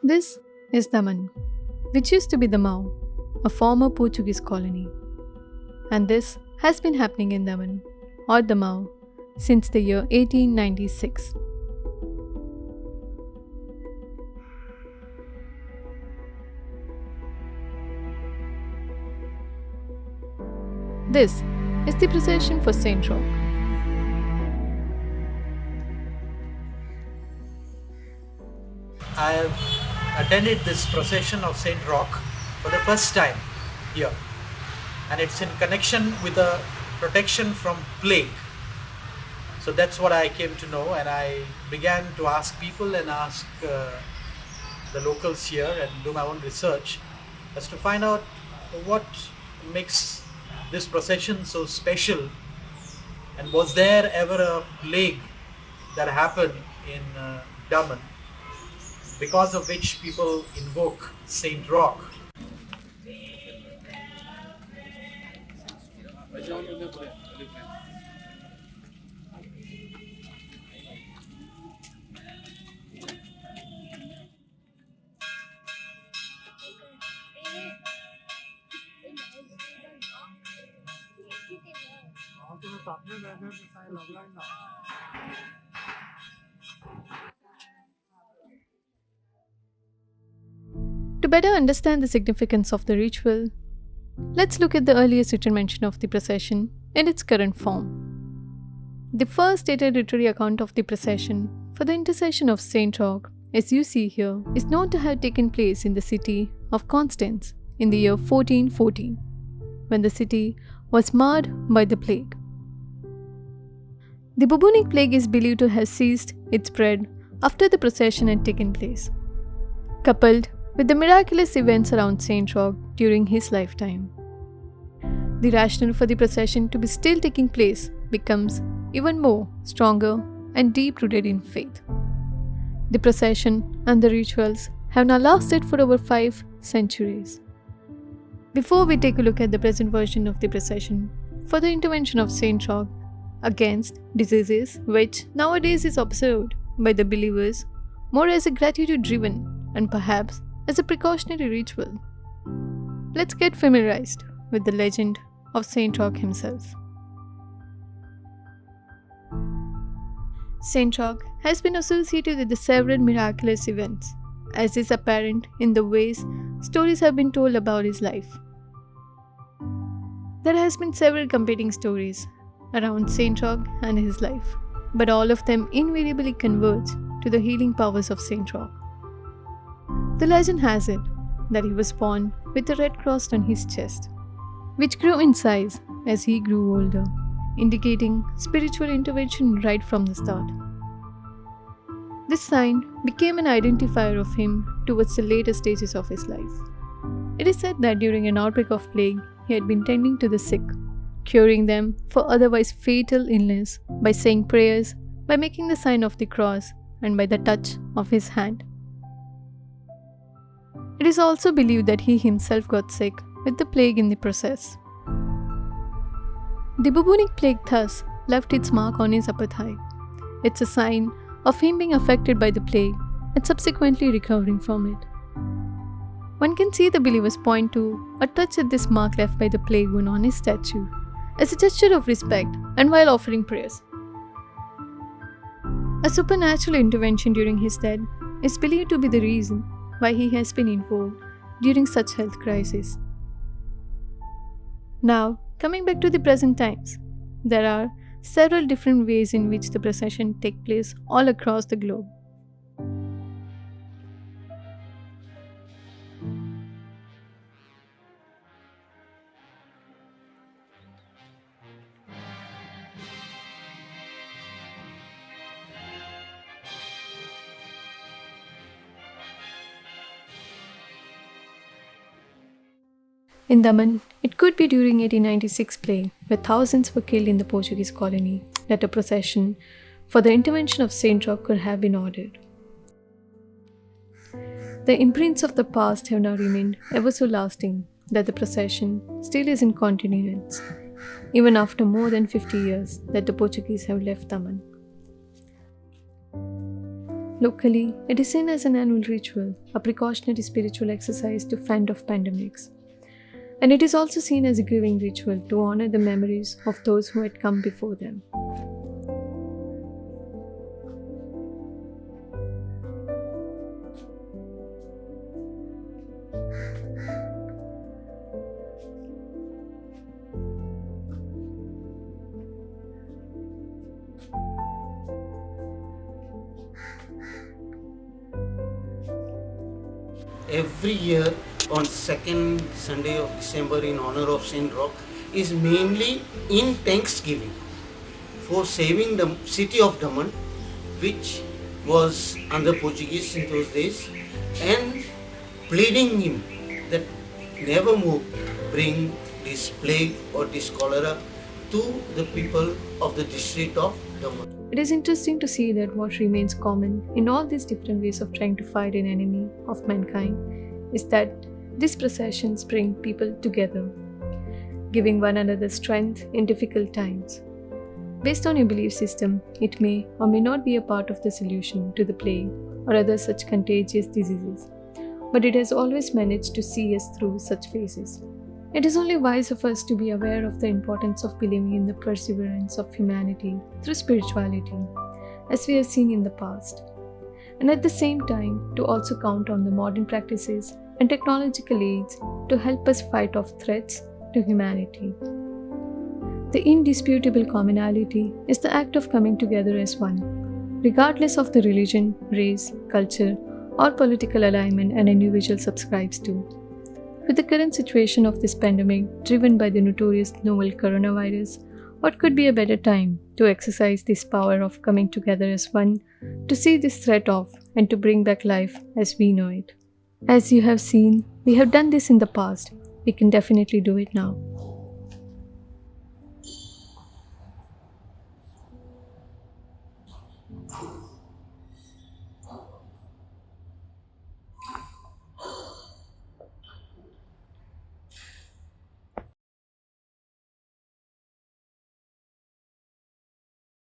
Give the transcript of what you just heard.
This is Daman, which used to be Damão, a former Portuguese colony. And this has been happening in Daman, or Damão, since the year 1896. This is the procession for Saint Roch. I have attended this procession of Saint Roch for the first time here, and it's in connection with the protection from plague. So that's what I came to know, and I began to ask people and ask the locals here and do my own research as to find out what makes this procession so special, and was there ever a plague that happened in Daman, because of which people invoke Saint Roch. To better understand the significance of the ritual, let's look at the earliest written mention of the procession in its current form. The first dated literary account of the procession for the intercession of Saint Roch, as you see here, is known to have taken place in the city of Constance in the year 1414, when the city was marred by the plague. The bubonic plague is believed to have ceased its spread after the procession had taken place, coupled with the miraculous events around Saint Roch during his lifetime. The rationale for the procession to be still taking place becomes even more stronger and deep-rooted in faith. The procession and the rituals have now lasted for over 5 centuries. Before we take a look at the present version of the procession for the intervention of Saint Roch against diseases, which nowadays is observed by the believers more as a gratitude-driven and perhaps as a precautionary ritual, let's get familiarized with the legend of Saint Roch himself. Saint Roch has been associated with the several miraculous events, as is apparent in the ways stories have been told about his life. There has been several competing stories around Saint Roch and his life, but all of them invariably converge to the healing powers of Saint Roch. The legend has it that he was born with a red cross on his chest, which grew in size as he grew older, indicating spiritual intervention right from the start. This sign became an identifier of him towards the later stages of his life. It is said that during an outbreak of plague, he had been tending to the sick, curing them for otherwise fatal illness by saying prayers, by making the sign of the cross, and by the touch of his hand. It is also believed that he himself got sick with the plague in the process. The bubonic plague thus left its mark on his upper thigh. It's a sign of him being affected by the plague and subsequently recovering from it. One can see the believers point to a touch at this mark left by the plague wound on his statue as a gesture of respect and while offering prayers. A supernatural intervention during his death is believed to be the reason why he has been invoked during such health crises. Now, coming back to the present times, there are several different ways in which the procession take place all across the globe. In Daman, it could be during 1896 plague, where thousands were killed in the Portuguese colony, that a procession for the intervention of Saint Roch could have been ordered. The imprints of the past have now remained ever so lasting that the procession still is in continuance, even after more than 50 years that the Portuguese have left Daman. Locally, it is seen as an annual ritual, a precautionary spiritual exercise to fend off pandemics. And it is also seen as a grieving ritual to honor the memories of those who had come before them. Every year on second Sunday of December in honor of Saint Roch is mainly in thanksgiving for saving the city of Daman, which was under Portuguese in those days, and pleading him that never more bring this plague or this cholera to the people of the district of Daman. It is interesting to see that what remains common in all these different ways of trying to fight an enemy of mankind is that these processions bring people together, giving one another strength in difficult times. Based on your belief system, it may or may not be a part of the solution to the plague or other such contagious diseases, but it has always managed to see us through such phases. It is only wise of us to be aware of the importance of believing in the perseverance of humanity through spirituality, as we have seen in the past, and at the same time to also count on the modern practices and technological aids to help us fight off threats to humanity. The indisputable commonality is the act of coming together as one, regardless of the religion, race, culture, or political alignment an individual subscribes to. With the current situation of this pandemic driven by the notorious novel coronavirus, what could be a better time to exercise this power of coming together as one, to see this threat off and to bring back life as we know it? As you have seen, we have done this in the past. We can definitely do it now.